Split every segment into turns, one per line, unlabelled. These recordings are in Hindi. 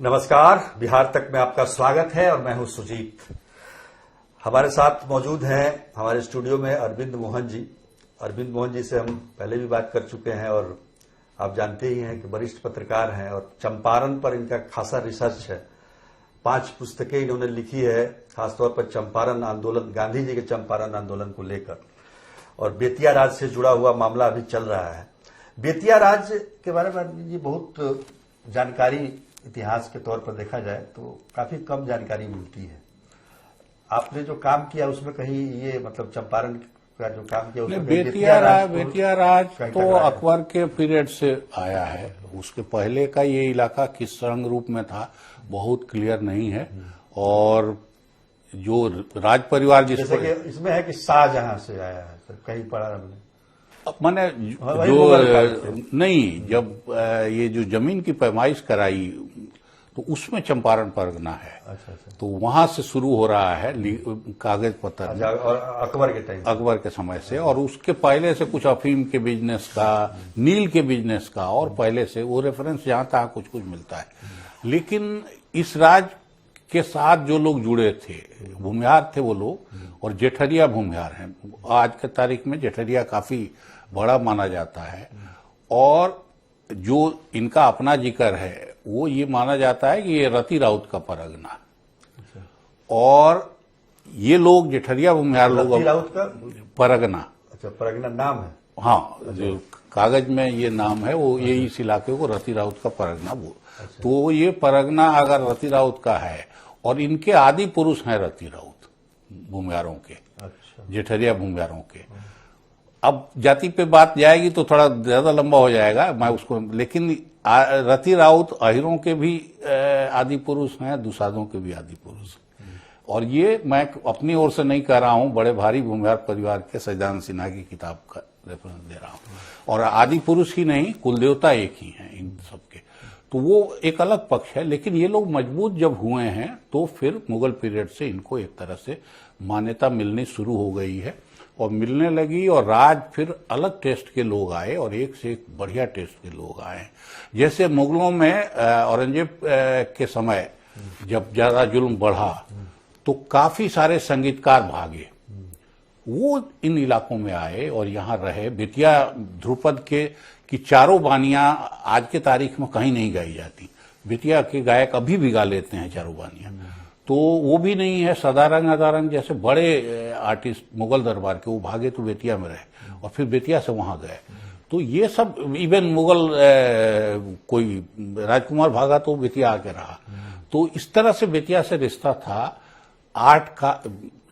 नमस्कार, बिहार तक में आपका स्वागत है और मैं हूं सुजीत। हमारे साथ मौजूद हैं हमारे स्टूडियो में अरविंद मोहन जी। अरविंद मोहन जी से हम पहले भी बात कर चुके हैं और आप जानते ही हैं कि वरिष्ठ पत्रकार हैं और चंपारण पर इनका खासा रिसर्च है। 5 पुस्तकें इन्होंने लिखी है, खासतौर पर चंपारण आंदोलन, गांधी जी के चंपारण आंदोलन को लेकर, और बेतिया राज से जुड़ा हुआ मामला अभी चल रहा है। बेतिया राज के बारे में अरविंद जी बहुत जानकारी इतिहास के तौर पर देखा जाए तो काफी कम जानकारी मिलती है। आपने जो काम किया उसमें कहीं ये मतलब चंपारण का जो काम किया उसमें
बेतिया राज तो अकबर के पीरियड से आया है। उसके पहले का ये इलाका किस रंग रूप में था बहुत क्लियर नहीं है। और जो राज परिवार जिसको
इसमें है कि शाहजहां से आया है, कहीं पढ़ा हमने।
मैंने जो नहीं, जब ये जो जमीन की पैमाइश कराई तो उसमें चंपारण परगना है।
अच्छा।
तो वहां से शुरू हो रहा है कागज पत्र।
और अकबर के टाइम,
अकबर के समय से, और उसके पहले से कुछ अफीम के बिजनेस का, नील के बिजनेस का, और पहले से वो रेफरेंस जहां तहां कुछ कुछ मिलता है। लेकिन इस राज के साथ जो लोग जुड़े थे, भूमिहार थे वो लोग, और जेठरिया भूमिहार हैं। आज के तारीख में जेठरिया काफी बड़ा माना जाता है। और जो इनका अपना जिक्र है वो ये माना जाता है कि ये रति राउत का परगना। और ये लोग जेठरिया भूमिहार लोग,
रति राउत का
परगना।
अच्छा, परगना नाम है।
हाँ, जो कागज में ये नाम है वो ये इस इलाके को रति राउत का परगना बोल। तो ये परगना अगर रति राउत का है और इनके आदि पुरुष हैं रति राउत भूमिहारों के, जेठरिया भूमिहारों के। अब जाति पे बात जाएगी तो थोड़ा ज्यादा लंबा हो जाएगा, मैं उसको, लेकिन रति राउत अहिरों के भी आदि पुरुष हैं, दुसाधों के भी आदि पुरुष। और ये मैं अपनी ओर से नहीं कह रहा हूं, बड़े भारी भूमिहार परिवार के सैजान सिन्हा की किताब का रेफरेंस दे रहा हूं। और आदि पुरुष ही नहीं, कुलदेवता एक ही हैं इन सबके। तो वो एक अलग पक्ष है। लेकिन ये लोग मजबूत जब हुए हैं तो फिर मुगल पीरियड से इनको एक तरह से मान्यता मिलनी शुरू हो गई है और मिलने लगी। और राज फिर अलग टेस्ट के लोग आए और एक से एक बढ़िया टेस्ट के लोग आए। जैसे मुगलों में औरंगजेब के समय जब ज्यादा जुल्म बढ़ा तो काफी सारे संगीतकार भागे, वो इन इलाकों में आए और यहाँ रहे। बेतिया ध्रुपद के की चारों बानियां आज के तारीख में कहीं नहीं गाई जाती। बेतिया के गायक अभी भी गा लेते हैं चारों बानियां। तो वो भी नहीं है। सदारंग अदारंग जैसे बड़े आर्टिस्ट मुगल दरबार के, वो भागे तो बेतिया में रहे और फिर बेतिया से वहां गए। तो ये सब, इवन मुगल कोई राजकुमार भागा तो बेतिया आके रहा। तो इस तरह से बेतिया से रिश्ता था। आर्ट का,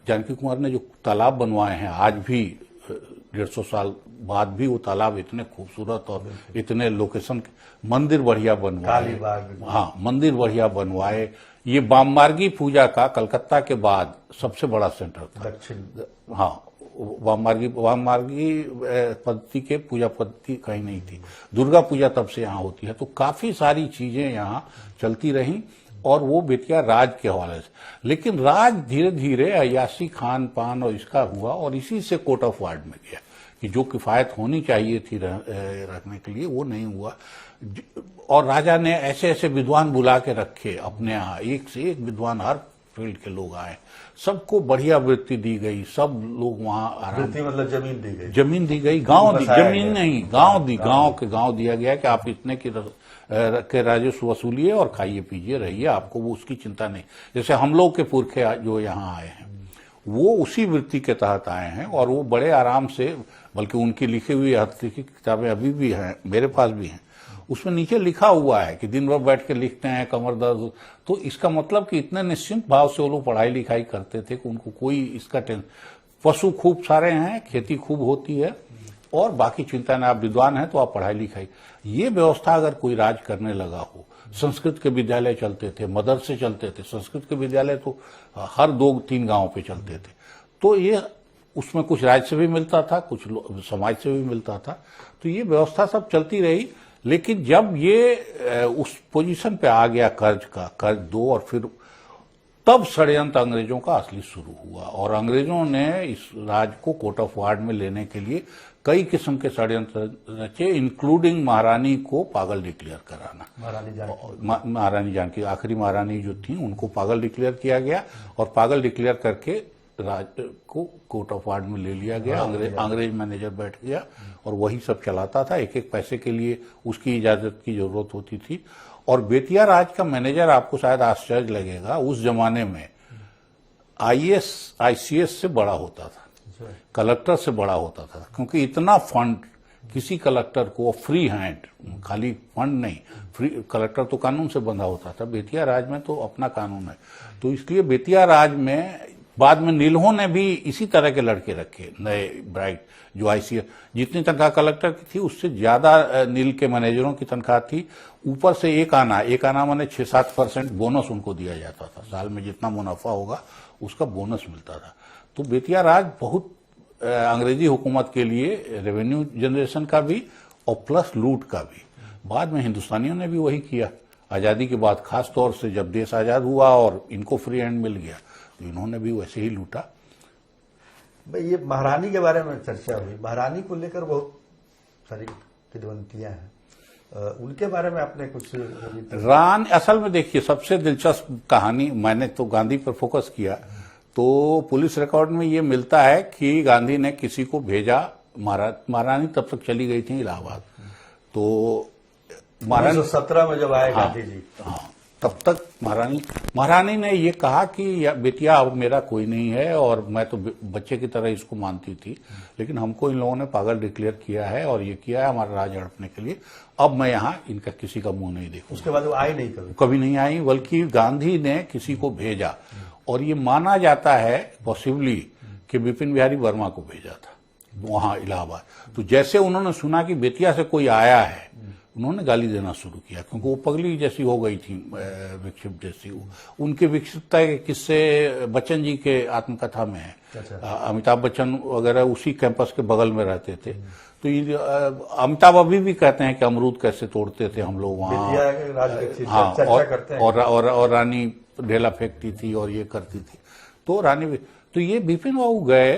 जानकी कुमार ने जो तालाब बनवाए हैं आज भी 150 साल बाद भी, वो तालाब इतने खूबसूरत और इतने लोकेशन, मंदिर बढ़िया बनवाए। हाँ, मंदिर बढ़िया बनवाए। ये वाममार्गी पूजा का कलकत्ता के बाद सबसे बड़ा सेंटर था। हाँ, वाममार्गी पद्धति के पूजा पद्धति कहीं नहीं थी। दुर्गा पूजा तब से यहाँ होती है। तो काफी सारी चीजें यहाँ चलती रहीं और वो बेतिया राज के हवाले से। लेकिन राज धीरे धीरे अयाशी खान पान और इसका हुआ और इसी से कोर्ट ऑफ वार्ड में गया कि जो किफायत होनी चाहिए थी रखने के लिए वो नहीं हुआ। और राजा ने ऐसे ऐसे विद्वान बुला के रखे अपने यहाँ, एक से एक विद्वान, हर फील्ड के लोग आए, सबको बढ़िया वृत्ति दी गई। सब लोग वहाँ आराम,
मतलब जमीन दी गई,
गांव दी, जमीन नहीं, गांव दी, गांव दिया गया कि आप इतने के राजस्व वसूलिए और खाइए पीजिए रहिए, आपको वो उसकी चिंता नहीं। जैसे हम लोग के पुरखे जो यहाँ आए हैं वो उसी वृत्ति के तहत आए हैं और वो बड़े आराम से, बल्कि उनकी लिखी हुई हस्तलिखित किताबें अभी भी हैं, मेरे पास भी हैं। उसमें नीचे लिखा हुआ है कि दिन भर बैठ के लिखते हैं, कमर दर्द। तो इसका मतलब कि इतने निश्चिंत भाव से वो लोग पढ़ाई लिखाई करते थे कि उनको कोई इसका टेंशन। पशु खूब सारे हैं, खेती खूब होती है और बाकी चिंता नहीं। आप विद्वान हैं तो आप पढ़ाई लिखाई, ये व्यवस्था अगर कोई राज करने लगा हो। संस्कृत के विद्यालय चलते थे, मदरसे चलते थे। संस्कृत के विद्यालय तो हर 2-3 गांव पे चलते थे। तो ये उसमें कुछ राज्य से भी मिलता था, कुछ समाज से भी मिलता था। तो ये व्यवस्था सब चलती रही। लेकिन जब ये उस पोजीशन पे आ गया कर्ज दो, और फिर तब षड्यंत्र अंग्रेजों का असली शुरू हुआ और अंग्रेजों ने इस राज को कोर्ट ऑफ वार्ड में लेने के लिए कई किस्म के षड्यंत्र रचे, इंक्लूडिंग महारानी को पागल डिक्लेयर कराना। महारानी जानकी आखिरी महारानी जो थी उनको पागल डिक्लेयर किया गया और पागल डिक्लेयर करके राज को कोर्ट ऑफ वार्ड में ले लिया गया। अंग्रेज मैनेजर बैठ गया और वही सब चलाता था। एक एक पैसे के लिए उसकी इजाजत की जरूरत होती थी। और बेतिया राज का मैनेजर, आपको शायद आश्चर्य लगेगा, उस जमाने में आईएएस आईसीएस से बड़ा होता था, कलेक्टर से बड़ा होता था, क्योंकि इतना फंड किसी कलेक्टर को फ्री हैंड, खाली फंड नहीं, फ्री, कलेक्टर तो कानून से बंधा होता था, बेतिया राज में तो अपना कानून है। तो इसलिए बेतिया राज में बाद में नीलहों ने भी इसी तरह के लड़के रखे, नए ब्राइट, जो आईसीएस, जितनी तनख्वाह कलेक्टर की थी उससे ज्यादा नील के मैनेजरों की तनख्वाह थी। ऊपर से एक आना माने 6-7% बोनस उनको दिया जाता था। साल में जितना मुनाफा होगा उसका बोनस मिलता था। तो बेतिया राज बहुत अंग्रेजी हुकूमत के लिए रेवेन्यू जनरेशन का भी और प्लस लूट का भी। बाद में हिंदुस्तानियों ने भी वही किया। आजादी के बाद खास तौर से जब देश आजाद हुआ और इनको फ्री हैंड मिल गया तो इन्होंने भी वैसे ही लूटा।
भाई ये महारानी के बारे में चर्चा हुई, महारानी को लेकर बहुत सारी किदवंतियां हैं, उनके बारे में आपने कुछ?
असल में देखिए, सबसे दिलचस्प कहानी, मैंने तो गांधी पर फोकस किया, तो पुलिस रिकॉर्ड में ये मिलता है कि गांधी ने किसी को भेजा, महारानी तब तक चली गई थी इलाहाबाद, तो
1917 में जब आए गांधी जी,
हाँ, तब तक महारानी ने ये कहा कि बेटिया अब मेरा कोई नहीं है और मैं तो बच्चे की तरह इसको मानती थी, लेकिन हमको इन लोगों ने पागल डिक्लेयर किया है और ये किया है हमारा राज हड़पने के लिए। अब मैं यहाँ इनका किसी का मुंह नहीं देखूंगा।
उसके बाद वो आई नहीं,
कभी नहीं आई, बल्कि गांधी ने किसी को भेजा और ये माना जाता है पॉसिबली कि बिपिन बिहारी वर्मा को भेजा था वहां इलाहाबाद। तो जैसे उन्होंने सुना कि बेतिया से कोई आया है, उन्होंने गाली देना शुरू किया, क्योंकि वो पगली जैसी हो गई थी, विक्षिप्त जैसी। उनके विक्षिप्तता के किस्से बच्चन जी के आत्मकथा में है। अमिताभ बच्चन वगैरह उसी कैंपस के बगल में रहते थे। तो ये अमिताभ अभी भी कहते हैं कि अमरूद कैसे तोड़ते थे हम लोग वहाँ, हाँ, और रानी ढेला फेंकती थी और ये करती थी। तो रानी, तो ये बिपिन बाबू गए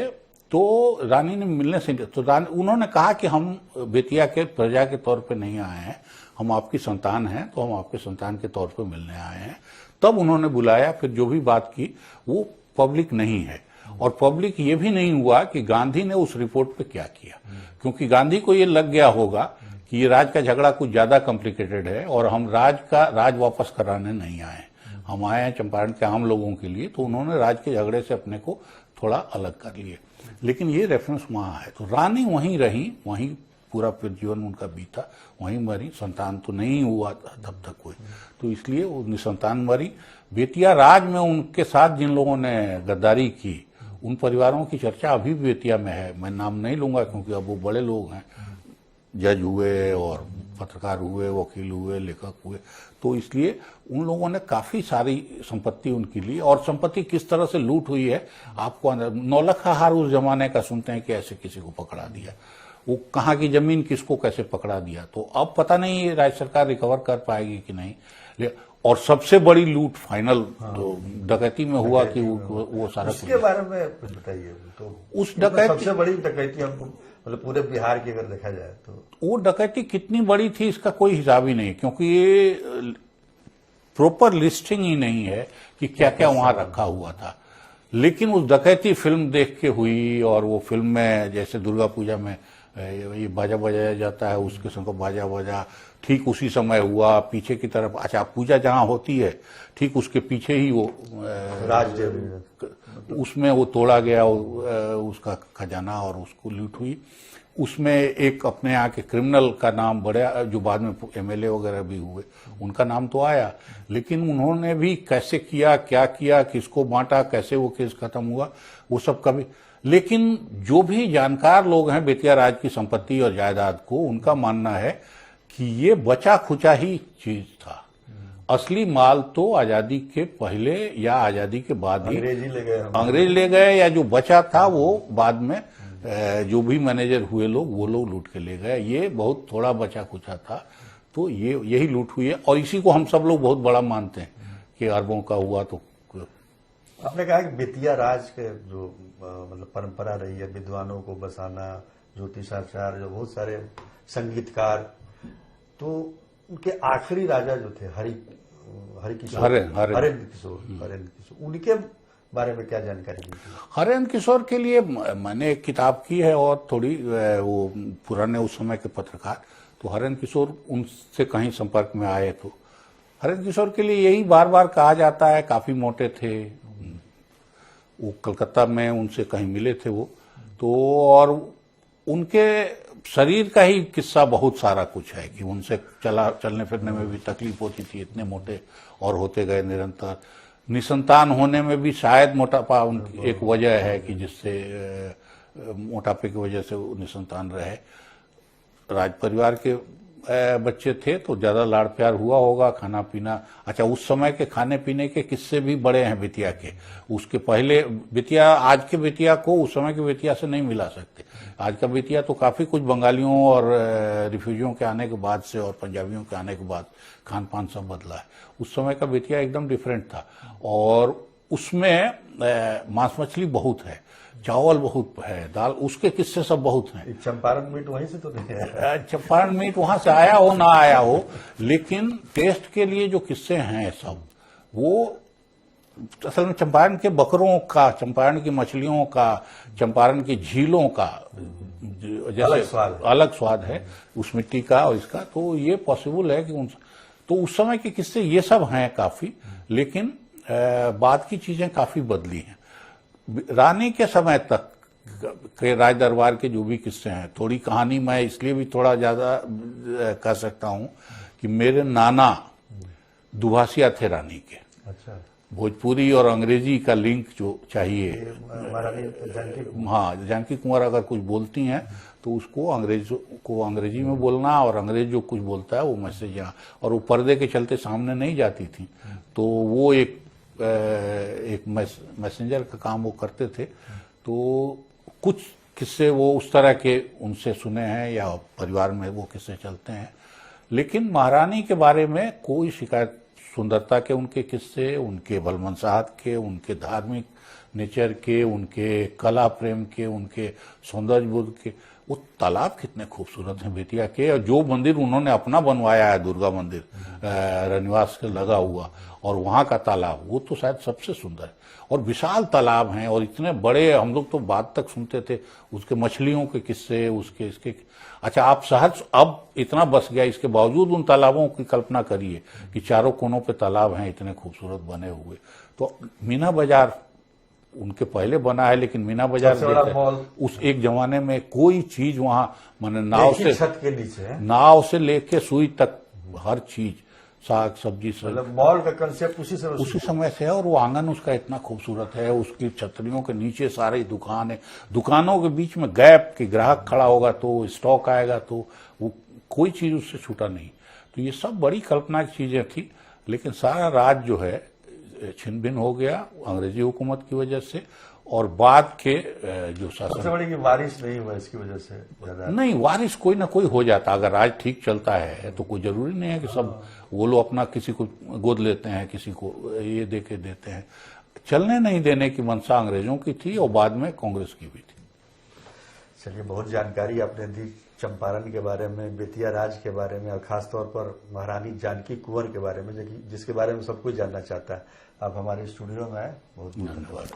तो रानी ने मिलने से, तो उन्होंने कहा कि हम बेतिया के प्रजा के तौर पे नहीं आए हैं, हम आपकी संतान हैं, तो हम आपके संतान के तौर पे मिलने आए हैं। तब उन्होंने बुलाया, फिर जो भी बात की वो पब्लिक नहीं है। और पब्लिक ये भी नहीं हुआ कि गांधी ने उस रिपोर्ट पे क्या किया, क्योंकि गांधी को ये लग गया होगा कि ये राज का झगड़ा कुछ ज्यादा कॉम्प्लिकेटेड है और हम राज वापस कराने नहीं आए, हम आए हैं चंपारण के आम लोगों के लिए। तो उन्होंने राज के झगड़े से अपने को थोड़ा अलग कर लिए, लेकिन ये रेफरेंस वहां है। तो रानी वहीं रही, वहीं पूरा फिर जीवन उनका बीता, वहीं मरी, संतान तो नहीं हुआ तब तक कोई, तो इसलिए वो निसंतान मरी। बेतिया राज में उनके साथ जिन लोगों ने गद्दारी की, उन परिवारों की चर्चा अभी भी बेतिया में है। मैं नाम नहीं लूंगा क्योंकि अब वो बड़े लोग हैं, जज हुए और पत्रकार हुए, वकील हुए, लेखक हुए, तो इसलिए उन लोगों ने काफी सारी संपत्ति उनकी ली। और संपत्ति किस तरह से लूट हुई है आपको, नौलखा हार उस जमाने का सुनते हैं कि ऐसे किसी को पकड़ा दिया, वो कहाँ की जमीन किसको कैसे पकड़ा दिया। तो अब पता नहीं ये राज्य सरकार रिकवर कर पाएगी कि नहीं। और सबसे बड़ी लूट फाइनल तो डकैती में हुआ कि वो सारा,
उसके बारे में कुछ बताइए। तो
उस डकैती,
सबसे बड़ी डकैती हमको, मतलब पूरे बिहार की अगर देखा जाए तो
वो डकैती कितनी बड़ी थी इसका कोई हिसाब ही नहीं, क्योंकि ये प्रॉपर लिस्टिंग ही नहीं है कि क्या क्या वहां रखा हुआ था। लेकिन उस डकैती फिल्म देख के हुई, और वो फिल्म में जैसे दुर्गा पूजा में ये बाजा बजाया जाता है, उसके संग बाजा बजा ठीक उसी समय हुआ। पीछे की तरफ, अच्छा, पूजा जहां होती है ठीक उसके पीछे ही वो उसमें वो तोड़ा गया उसका खजाना और उसको लूट हुई। उसमें एक अपने यहाँ के क्रिमिनल का नाम बढ़िया, जो बाद में एमएलए वगैरह भी हुए, उनका नाम तो आया, लेकिन उन्होंने भी कैसे किया, क्या किया, किसको बांटा, कैसे वो केस खत्म हुआ, वो सब कभी। लेकिन जो भी जानकार लोग हैं बेतिया राज की संपत्ति और जायदाद को, उनका मानना है कि ये बचा खुचा ही चीज था। असली माल तो आजादी के पहले या आजादी के बाद ही अंग्रेज ले गए, या जो बचा था वो बाद में जो भी मैनेजर हुए लोग, वो लोग लूट के ले गए। ये बहुत थोड़ा बचा कुचा था, तो यही लूट हुई है। और इसी को हम सब लोग बहुत बड़ा मानते हैं कि अरबों का हुआ। तो
आपने कहा कि बेतिया राज के जो मतलब परंपरा रही है, विद्वानों को बसाना, ज्योतिषाचार्य, जो बहुत सारे संगीतकार, तो उनके आखिरी राजा जो थे हरेंद्र किशोर, उनके बारे में क्या जानकारी दी थी?
हरेंद्र किशोर के लिए मैंने एक किताब की है और थोड़ी वो पुराने उस समय के पत्रकार, तो हरेंद्र किशोर उनसे कहीं संपर्क में आए तो हरेंद्र किशोर के लिए यही बार बार कहा जाता है, काफी मोटे थे वो, कलकत्ता में उनसे कहीं मिले थे वो तो, और उनके शरीर का ही किस्सा बहुत सारा कुछ है कि उनसे चलने फिरने में भी तकलीफ होती थी, इतने मोटे और होते गए निरंतर। निसंतान होने में भी शायद मोटापा उनकी एक वजह है कि जिससे मोटापे की वजह से वो निसंतान रहे। राज परिवार के बच्चे थे तो ज्यादा लाड़ प्यार हुआ होगा, खाना पीना। अच्छा, उस समय के खाने पीने के किस्से भी बड़े हैं बिटिया के। उसके पहले बिटिया, आज के बिटिया को उस समय के बिटिया से नहीं मिला सकते। आज का बिटिया तो काफी कुछ बंगालियों और रिफ्यूजियों के आने के बाद से और पंजाबियों के आने के बाद खान पान सब बदला है। उस समय का बिटिया एकदम डिफरेंट था और उसमें मांस मछली बहुत है, चावल बहुत है, दाल, उसके किस्से सब बहुत हैं।
चंपारण मीट वहीं से तो नहीं है?
चंपारण मीट वहां से आया हो ना आया हो, लेकिन टेस्ट के लिए जो किस्से हैं सब, वो असल में चंपारण के बकरों का, चंपारण की मछलियों का, चंपारण की झीलों का जैसे अलग स्वाद है उस मिट्टी का और इसका, तो ये पॉसिबल है कि तो उस समय के किस्से ये सब हैं काफी, लेकिन बाद की चीजें काफी बदली हैं। रानी के समय तक के राज दरबार के जो भी किस्से हैं, थोड़ी कहानी मैं इसलिए भी थोड़ा ज्यादा कह सकता हूं कि मेरे नाना दुभाषिया थे रानी के।
अच्छा।
भोजपुरी और अंग्रेजी का लिंक जो चाहिए, हाँ, जानकी कुंवर अगर कुछ बोलती हैं तो उसको अंग्रेजी में बोलना, और अंग्रेज जो कुछ बोलता है वो मैसेज यहाँ, और वो पर्दे के चलते सामने नहीं जाती थी, तो वो एक मैसेंजर का काम वो करते थे। तो कुछ किस्से वो उस तरह के उनसे सुने हैं या परिवार में वो किस्से चलते हैं, लेकिन महारानी के बारे में कोई शिकायत, सुंदरता के उनके किस्से, उनके बलमनसाहत के, उनके धार्मिक नेचर के, उनके कला प्रेम के, उनके सौंदर्य बोध के। वो तालाब कितने खूबसूरत हैं बेटिया के, और जो मंदिर उन्होंने अपना बनवाया है, दुर्गा मंदिर रनिवास से लगा हुआ, और वहां का तालाब, वो तो शायद सबसे सुंदर है। और विशाल तालाब हैं और इतने बड़े, हम लोग तो बात तक सुनते थे उसके मछलियों के किस्से, उसके इसके। अच्छा, आप शहर अब इतना बस गया, इसके बावजूद उन तालाबों की कल्पना करिए कि चारों कोनों पे तालाब हैं इतने खूबसूरत बने हुए। तो मीना बाजार उनके पहले बना है, लेकिन मीना बाजार उस एक जमाने में कोई चीज वहां, माने नाव से,
छत के नीचे,
नाव से लेके सुई तक हर चीज, साग सब्जी,
मतलब मॉल का कंसेप्ट उसी
समय से है। और वो आंगन उसका इतना खूबसूरत है, उसकी छतरियों के नीचे सारी दुकान है, दुकानों के बीच में गैप कि ग्राहक खड़ा होगा तो स्टॉक आएगा, तो वो कोई चीज उससे छूटा नहीं। तो ये सब बड़ी कल्पना की चीजें थी, लेकिन सारा राज जो है छिन भिन हो गया अंग्रेजी हुकूमत की वजह से, और बाद के जो शासन,
सबसे बड़ी वारिस नहीं हुआ इसकी वजह से ज्यादा।
नहीं, वारिस कोई ना कोई हो जाता, अगर राज ठीक चलता है तो कोई जरूरी नहीं है कि सब वो लोग अपना किसी को गोद लेते हैं, किसी को ये दे के देते हैं। चलने नहीं देने की मंशा अंग्रेजों की थी और बाद में कांग्रेस की भी थी।
चलिए, बहुत जानकारी आपने दी चंपारण के बारे में, बेतिया राज के बारे में, और खासतौर पर महारानी जानकी कुंवर के बारे में, जिसके बारे में सब कुछ जानना चाहता है। आप हमारे स्टूडियो में आए, बहुत बहुत धन्यवाद।